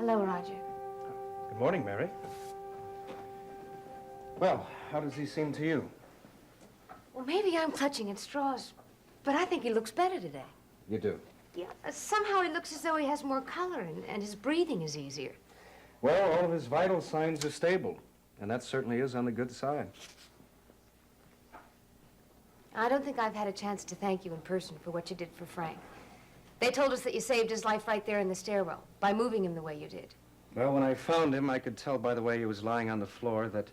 Hello, Roger. Good morning, Mary. Well, how does he seem to you? Well, maybe I'm clutching at straws, but I think he looks better today. You do? Yeah. Somehow he looks as though he has more color and his breathing is easier. Well, all of his vital signs are stable, and that certainly is on the good side. I don't think I've had a chance to thank you in person for what you did for Frank. They told us that you saved his life right there in the stairwell by moving him the way you did. Well, when I found him, I could tell by the way he was lying on the floor that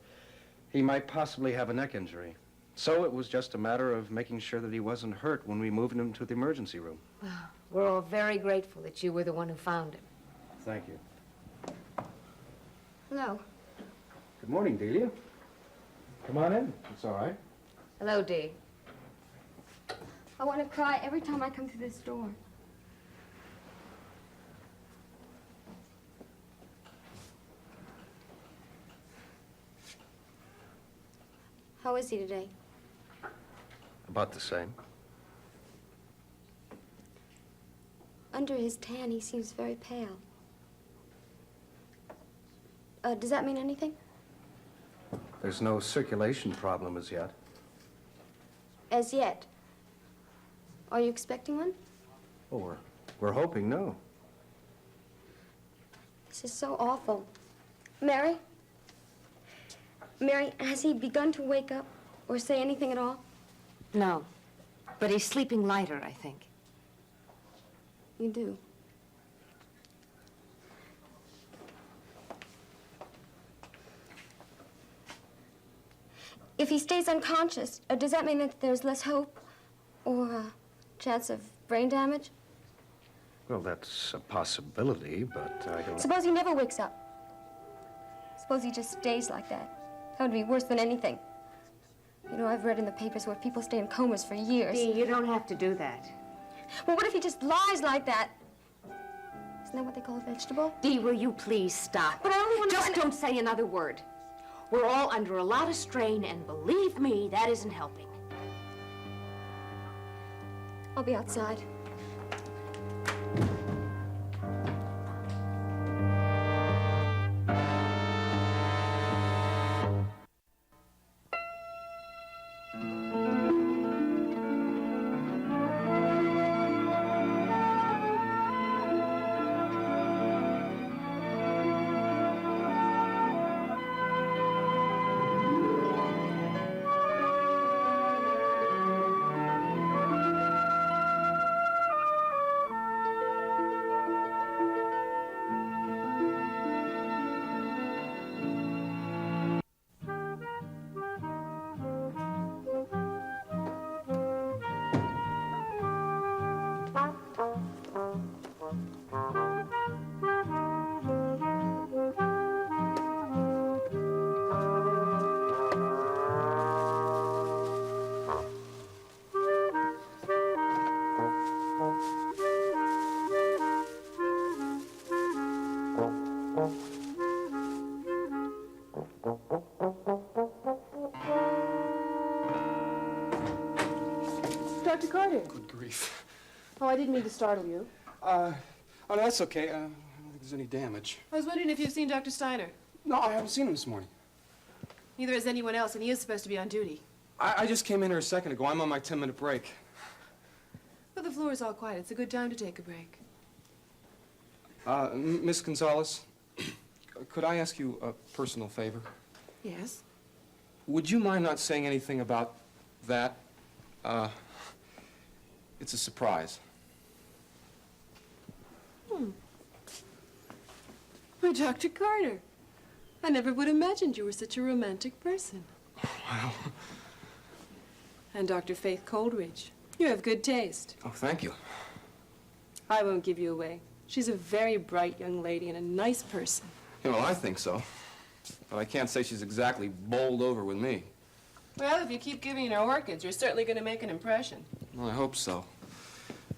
he might possibly have a neck injury. So it was just a matter of making sure that he wasn't hurt when we moved him to the emergency room. Well, we're all very grateful that you were the one who found him. Thank you. Hello. Good morning, Delia. Come on in. It's all right. Hello, Dee. I want to cry every time I come through this door. How is he today? About the same. Under his tan, he seems very pale. Does that mean anything? There's no circulation problem as yet. As yet. Are you expecting one? Oh, we're hoping no. This is so awful. Mary? Mary, has he begun to wake up or say anything at all? No, but he's sleeping lighter, I think. You do. If he stays unconscious, does that mean that there's less hope or a chance of brain damage? Well, that's a possibility, but I don't... Suppose he never wakes up. Suppose he just stays like that. That would be worse than anything. You know, I've read in the papers where people stay in comas for years. Dee, you don't have to do that. Well, what if he just lies like that? Isn't that what they call a vegetable? Dee, will you please stop? But I only want to... Just don't say another word. We're all under a lot of strain, and believe me, that isn't helping. I'll be outside. Dr. Carter. Good grief. Oh, I didn't mean to startle you. Oh, no, that's okay. I don't think there's any damage. I was wondering if you've seen Dr. Steiner. No, I haven't seen him this morning. Neither has anyone else, and he is supposed to be on duty. I just came in here a second ago. I'm on my 10-minute break. Well, the floor is all quiet. It's a good time to take a break. Miss Gonzalez, could I ask you a personal favor? Yes? Would you mind not saying anything about that? It's a surprise. Why, Dr. Carter, I never would have imagined you were such a romantic person. Well... And Dr. Faith Coleridge, you have good taste. Oh, thank you. I won't give you away. She's a very bright young lady and a nice person. Yeah, well, I think so. But I can't say she's exactly bowled over with me. Well, if you keep giving her orchids, you're certainly going to make an impression. Well, I hope so.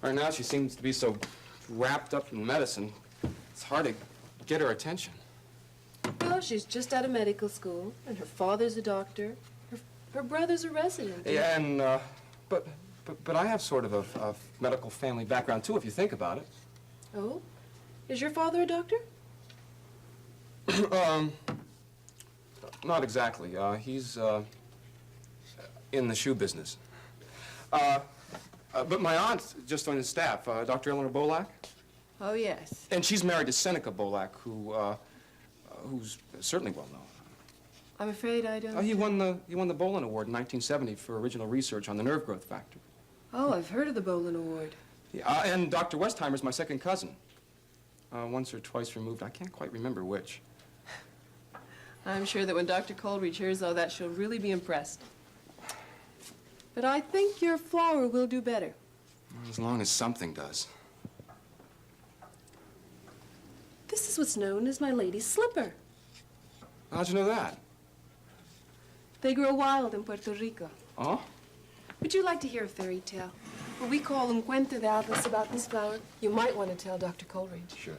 Right now, she seems to be so wrapped up in medicine, it's hard to get her attention. Well, she's just out of medical school, and her father's a doctor. Her brother's a resident. Yeah, and, but I have sort of a medical family background, too, if you think about it. Oh? Is your father a doctor? Not exactly. He's in the shoe business. But my aunt just joined the staff, Dr. Eleanor Bolak. Oh, yes. And she's married to Seneca Bolak, who's certainly well known. I'm afraid I don't... He won the Bolin Award in 1970 for original research on the nerve growth factor. Oh, I've heard of the Bolin Award. Yeah, and Dr. Westheimer's my second cousin. Once or twice removed. I can't quite remember which. I'm sure that when Dr. Coleridge hears all that, she'll really be impressed. But I think your flower will do better. As long as something does. This is what's known as my lady's slipper. How'd you know that? They grow wild in Puerto Rico. Oh? Would you like to hear a fairy tale? Well, we call them cuento de hadas about this flower. You might want to tell Dr. Coleridge. Sure.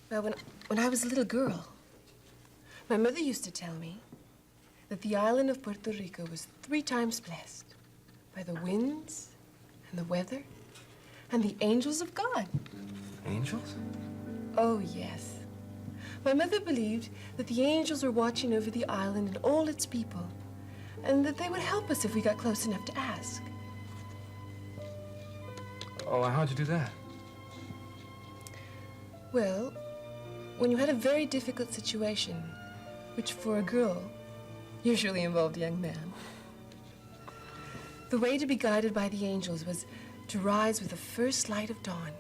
Well, when I was a little girl, my mother used to tell me that the island of Puerto Rico was 3 times blessed by the winds and the weather and the angels of God. Angels? Oh, yes. My mother believed that the angels were watching over the island and all its people, and that they would help us if we got close enough to ask. Oh, how'd you do that? Well, when you had a very difficult situation, which for a girl usually involved a young man, the way to be guided by the angels was to rise with the first light of dawn,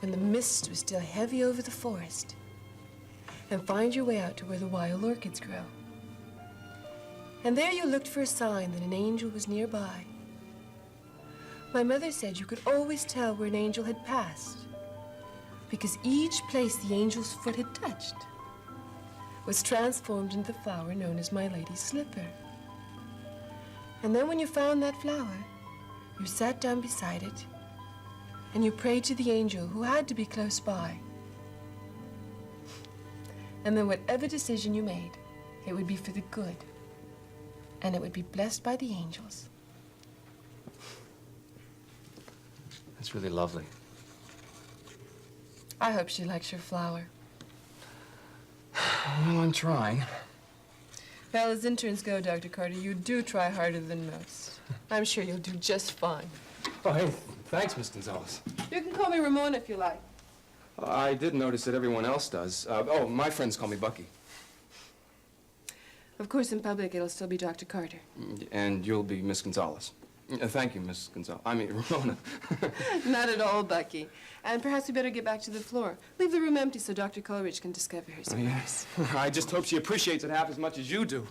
when the mist was still heavy over the forest, and find your way out to where the wild orchids grow. And there you looked for a sign that an angel was nearby. My mother said you could always tell where an angel had passed, because each place the angel's foot had touched was transformed into the flower known as my lady's slipper. And then when you found that flower, you sat down beside it and you prayed to the angel who had to be close by. And then whatever decision you made, it would be for the good, and it would be blessed by the angels. That's really lovely. I hope she likes your flower. Well, I'm trying. Well, as interns go, Dr. Carter, you do try harder than most. I'm sure you'll do just fine. Oh, hey, thanks, Miss Gonzalez. You can call me Ramona if you like. I did notice that everyone else does. My friends call me Bucky. Of course, in public, it'll still be Dr. Carter. And you'll be Miss Gonzalez. Thank you, Miss Gonzalez. I mean, Ramona. Not at all, Bucky. And perhaps we better get back to the floor. Leave the room empty so Dr. Coleridge can discover her surprise. Yes. I just hope she appreciates it half as much as you do.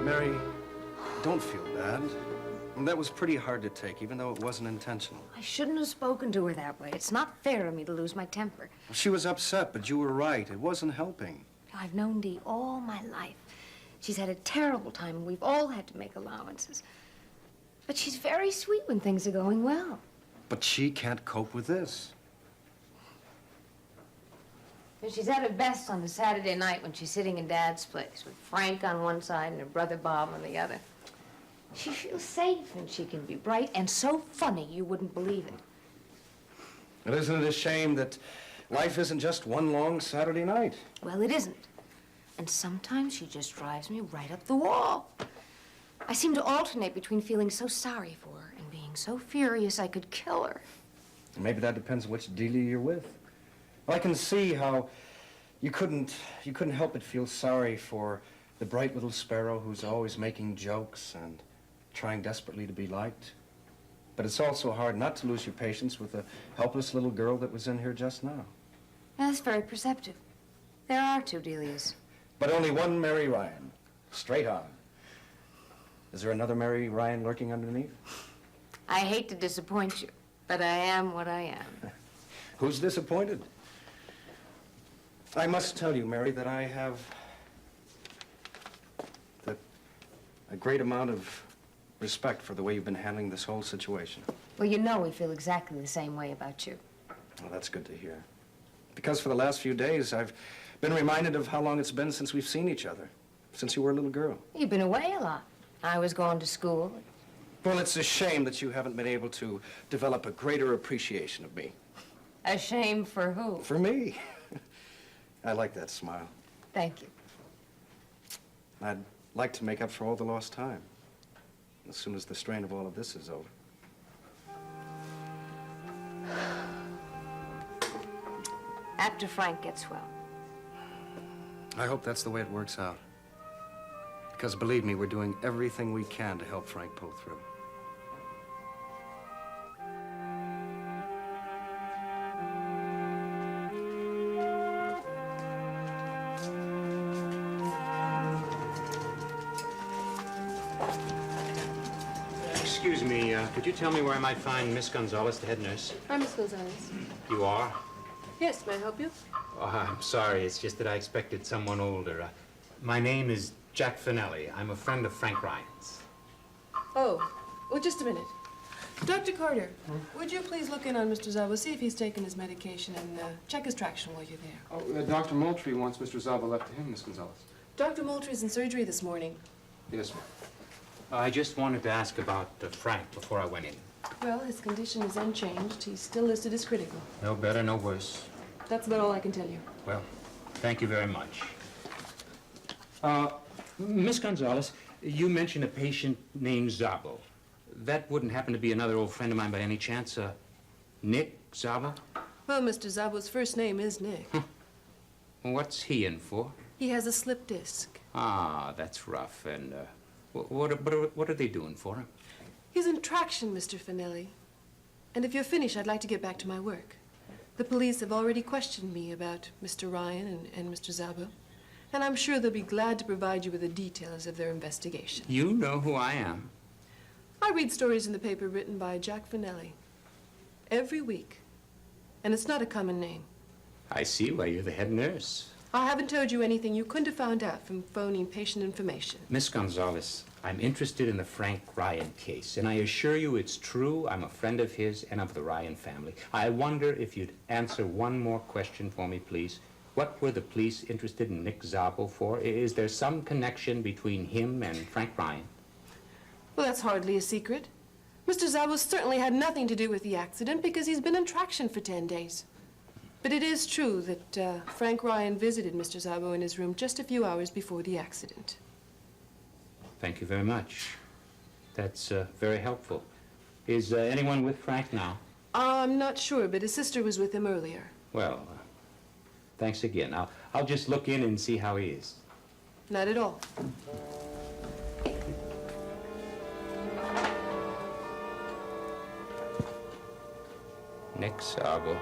Mary, don't feel bad. That was pretty hard to take, even though it wasn't intentional. I shouldn't have spoken to her that way. It's not fair of me to lose my temper. She was upset, but you were right. It wasn't helping. I've known Dee all my life. She's had a terrible time, and we've all had to make allowances. But she's very sweet when things are going well. But she can't cope with this. And she's at her best on a Saturday night when she's sitting in Dad's place with Frank on one side and her brother Bob on the other. She feels safe, and she can be bright and so funny you wouldn't believe it. And isn't it a shame that life isn't just one long Saturday night? Well, it isn't. And sometimes she just drives me right up the wall. I seem to alternate between feeling so sorry for her and being so furious I could kill her. Maybe that depends on which Delia you're with. Well, I can see how you couldn't help but feel sorry for the bright little sparrow who's always making jokes and trying desperately to be liked. But it's also hard not to lose your patience with the helpless little girl that was in here just now. That's very perceptive. There are 2 Delias. But only one Mary Ryan. Straight on. Is there another Mary Ryan lurking underneath? I hate to disappoint you, but I am what I am. Who's disappointed? I must tell you, Mary, that I have a great amount of respect for the way you've been handling this whole situation. Well, you know we feel exactly the same way about you. Well, that's good to hear. Because for the last few days, I've been reminded of how long it's been since we've seen each other. Since you were a little girl. You've been away a lot. I was going to school. Well, it's a shame that you haven't been able to develop a greater appreciation of me. A shame for who? For me. I like that smile. Thank you. I'd like to make up for all the lost time. As soon as the strain of all of this is over. After Frank gets well. I hope that's the way it works out. Because believe me, we're doing everything we can to help Frank pull through. Excuse me, could you tell me where I might find Miss Gonzalez, the head nurse? I'm Miss Gonzalez. You are? Yes, may I help you? Oh, I'm sorry, it's just that I expected someone older. My name is Jack Finelli. I'm a friend of Frank Ryan's. Oh, well, just a minute. Dr. Carter, would you please look in on Mr. Zaba, see if he's taken his medication, and check his traction while you're there. Oh, Dr. Moultrie wants Mr. Zaba left to him, Miss Gonzalez. Dr. Moultrie's in surgery this morning. Yes, ma'am. I just wanted to ask about Frank before I went in. Well, his condition is unchanged. He's still listed as critical. No better, no worse. That's about all I can tell you. Well, thank you very much. Miss Gonzalez, you mentioned a patient named Zabo. That wouldn't happen to be another old friend of mine by any chance, Nick Zabo? Well, Mr. Zabo's first name is Nick. What's he in for? He has a slip disc. Ah, that's rough. And what are they doing for him? He's in traction, Mr. Finelli. And if you're finished, I'd like to get back to my work. The police have already questioned me about Mr. Ryan and Mr. Zabo, and I'm sure they'll be glad to provide you with the details of their investigation. You know who I am. I read stories in the paper written by Jack Finelli every week, and it's not a common name. I see why you're the head nurse. I haven't told you anything you couldn't have found out from phoning patient information. Miss Gonzalez, I'm interested in the Frank Ryan case, and I assure you it's true. I'm a friend of his and of the Ryan family. I wonder if you'd answer one more question for me, please. What were the police interested in Nick Zabo for? Is there some connection between him and Frank Ryan? Well, that's hardly a secret. Mr. Zabo certainly had nothing to do with the accident because he's been in traction for 10 days. But it is true that Frank Ryan visited Mr. Zabo in his room just a few hours before the accident. Thank you very much. That's very helpful. Is anyone with Frank now? I'm not sure, but his sister was with him earlier. Well, thanks again. I'll just look in and see how he is. Not at all. Nick Zabo.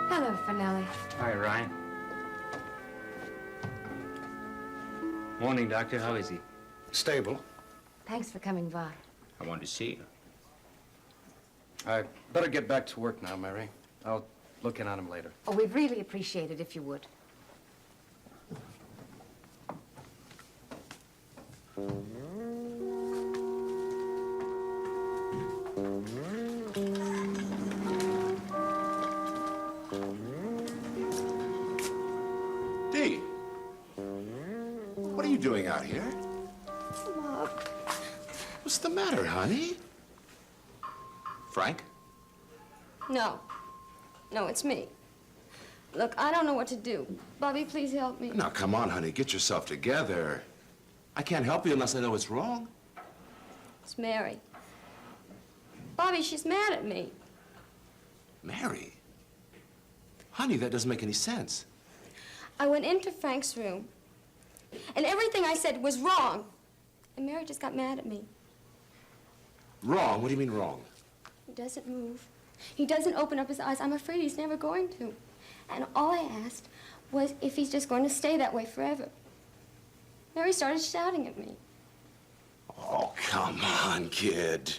Hello, Finelli. Hi, Ryan. Morning, Doctor. How is he? Stable. Thanks for coming by. I wanted to see you. I better get back to work now, Mary. I'll look in on him later. Oh, we'd really appreciate it if you would. Dee, what are you doing out here? What's the matter, honey? Frank? No. No, it's me. Look, I don't know what to do. Bobby, please help me. Now, come on, honey, get yourself together. I can't help you unless I know what's wrong. It's Mary. Bobby, she's mad at me. Mary? Honey, that doesn't make any sense. I went into Frank's room, and everything I said was wrong. And Mary just got mad at me. Wrong? What do you mean wrong? He doesn't move. He doesn't open up his eyes. I'm afraid he's never going to. And all I asked was if he's just going to stay that way forever. Mary started shouting at me. Oh, come on, kid.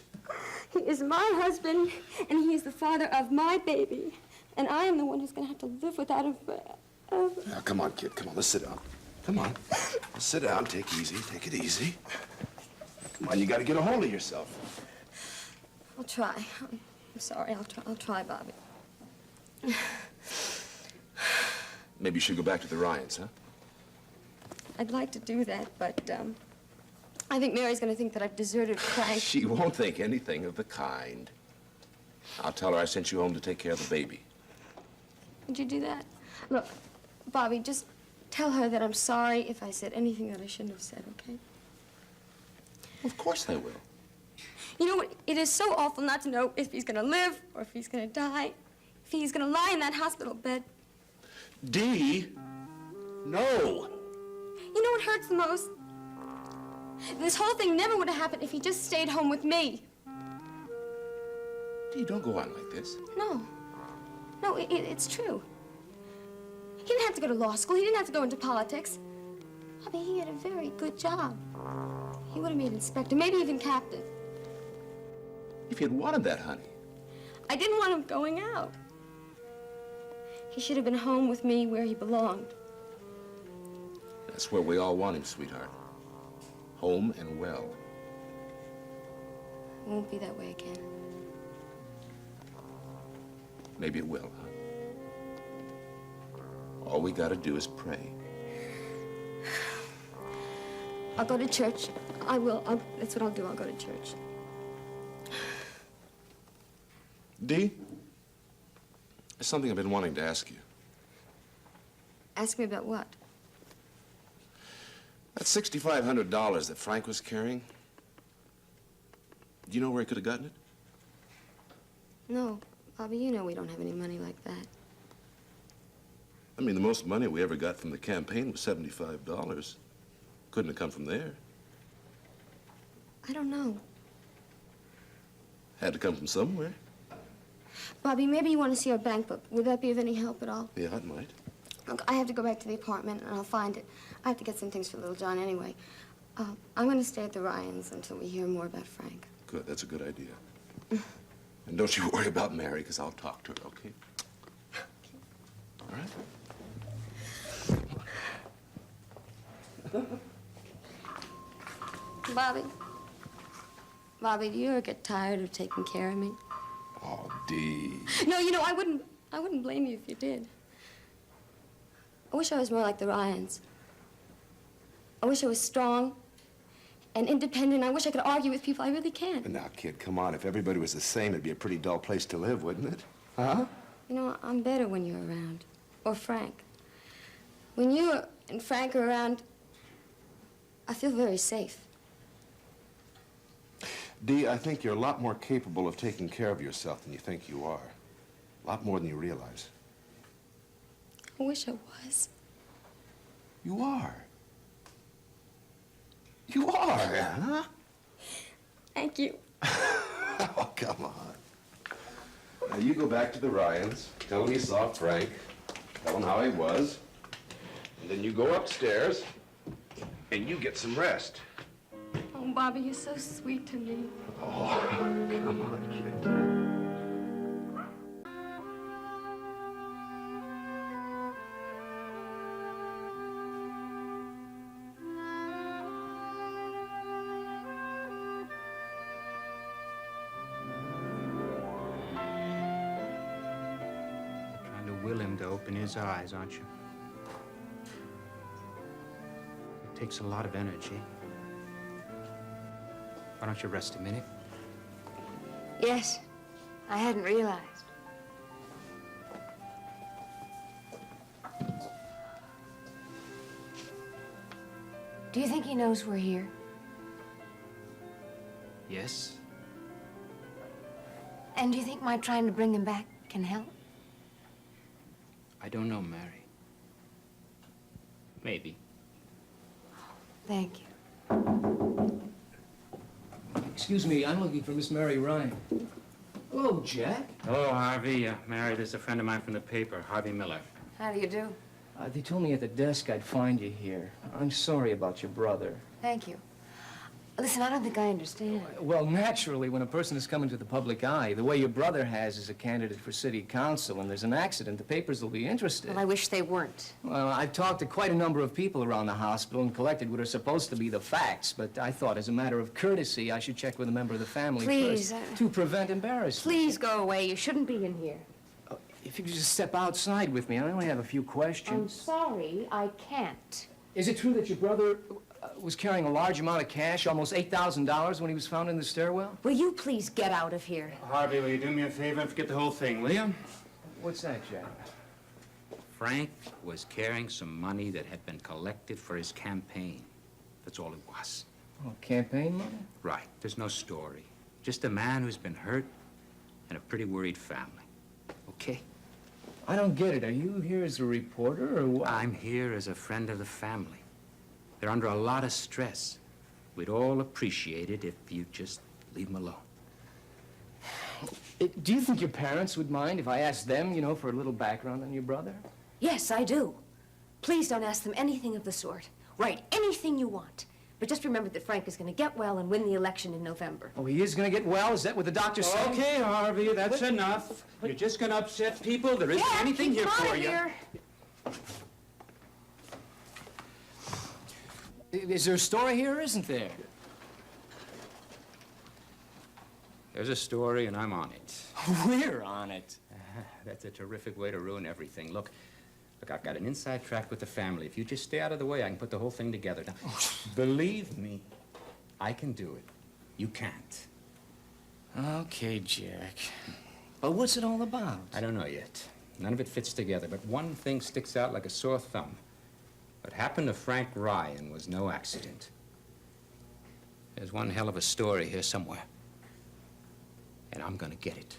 He is my husband, and he is the father of my baby. And I am the one who's going to have to live without him forever. Now, come on, kid. Come on, let's sit down. Come on. Let's sit down. Take it easy. Take it easy. Come on, you got to get a hold of yourself. I'll try. I'm sorry. I'll try, Bobby. Maybe you should go back to the Ryans, huh? I'd like to do that, but I think Mary's going to think that I've deserted Frank. She won't think anything of the kind. I'll tell her I sent you home to take care of the baby. Would you do that? Look, Bobby, just tell her that I'm sorry if I said anything that I shouldn't have said, okay? Of course I will. You know what? It is so awful not to know if he's going to live or if he's going to die, if he's going to lie in that hospital bed. Dee, no. You know what hurts the most? This whole thing never would have happened if he just stayed home with me. Dee, don't go on like this. No, it's true. He didn't have to go to law school. He didn't have to go into politics. I mean, he had a very good job. He would have made inspector, maybe even captain. If you'd wanted that, honey. I didn't want him going out. He should have been home with me where he belonged. That's where we all want him, sweetheart. Home and well. It won't be that way again. Maybe it will, huh? All we gotta do is pray. I'll go to church. I will. That's what I'll do. I'll go to church. Dee, there's something I've been wanting to ask you. Ask me about what? That $6,500 that Frank was carrying, do you know where he could have gotten it? No, Bobby, you know we don't have any money like that. I mean, the most money we ever got from the campaign was $75. Couldn't have come from there. I don't know. Had to come from somewhere. Bobby, maybe you want to see our bank book. Would that be of any help at all? Yeah, it might. Look, I have to go back to the apartment, and I'll find it. I have to get some things for little John anyway. I'm going to stay at the Ryans until we hear more about Frank. Good, that's a good idea. And don't you worry about Mary, because I'll talk to her, okay? All right? Bobby, do you ever get tired of taking care of me? Oh, Dee. No, you know, I wouldn't blame you if you did. I wish I was more like the Ryans. I wish I was strong and independent. I wish I could argue with people. I really can't. Now, kid, come on. If everybody was the same, it'd be a pretty dull place to live, wouldn't it? Huh? You know, I'm better when you're around. Or Frank. When you and Frank are around, I feel very safe. Dee, I think you're a lot more capable of taking care of yourself than you think you are. A lot more than you realize. I wish I was. You are. You are, huh? Thank you. Oh, come on. Now, you go back to the Ryans, tell them you saw Frank, tell them how he was, and then you go upstairs, and you get some rest. Oh, Bobby, you're so sweet to me. Oh, come on, kid. Trying to will him to open his eyes, aren't you? It takes a lot of energy. Why don't you rest a minute? Yes, I hadn't realized. Do you think he knows we're here? Yes? And do you think my trying to bring him back can help? I don't know, Mary. Maybe. Thank you. Excuse me, I'm looking for Miss Mary Ryan. Hello, Jack. Hello, Harvey. Mary, there's a friend of mine from the paper, Harvey Miller. How do you do? They told me at the desk I'd find you here. I'm sorry about your brother. Thank you. Listen, I don't think I understand. Well, naturally, when a person is coming to the public eye, the way your brother has as a candidate for city council, and there's an accident, the papers will be interested. Well, I wish they weren't. Well, I've talked to quite a number of people around the hospital and collected what are supposed to be the facts, but I thought as a matter of courtesy, I should check with a member of the family Please, first to prevent embarrassment. Please go away. You shouldn't be in here. If you could just step outside with me, I only have a few I'm questions. sorry, I can't. Is it true that your brother was carrying a large amount of cash, almost $8,000, when he was found in the stairwell? Will you please get out of here? Harvey, will you do me a favor and forget the whole thing, will you? What's that, Jack? Frank was carrying some money that had been collected for his campaign. That's all it was. Oh, campaign money? Right. There's no story. Just a man who's been hurt and a pretty worried family. Okay? I don't get it. Are you here as a reporter, or what? I'm here as a friend of the family. They're under a lot of stress. We'd all appreciate it if you'd just leave them alone. Do you think your parents would mind if I asked them, you know, for a little background on your brother? Yes, I do. Please don't ask them anything of the sort. Write anything you want. But just remember that Frank is going to get well and win the election in November. Oh, he is going to get well? Is that what the doctor said? Okay, Harvey, that's enough. You're just going to upset people. There isn't anything here for you. Is there a story here or isn't there? There's a story, and I'm on it. We're on it. That's a terrific way to ruin everything. Look, I've got an inside track with the family. If you just stay out of the way, I can put the whole thing together. Now, believe me, I can do it. You can't. Okay, Jack. But what's it all about? I don't know yet. None of it fits together, but one thing sticks out like a sore thumb. What happened to Frank Ryan was no accident. There's one hell of a story here somewhere. And I'm gonna get it.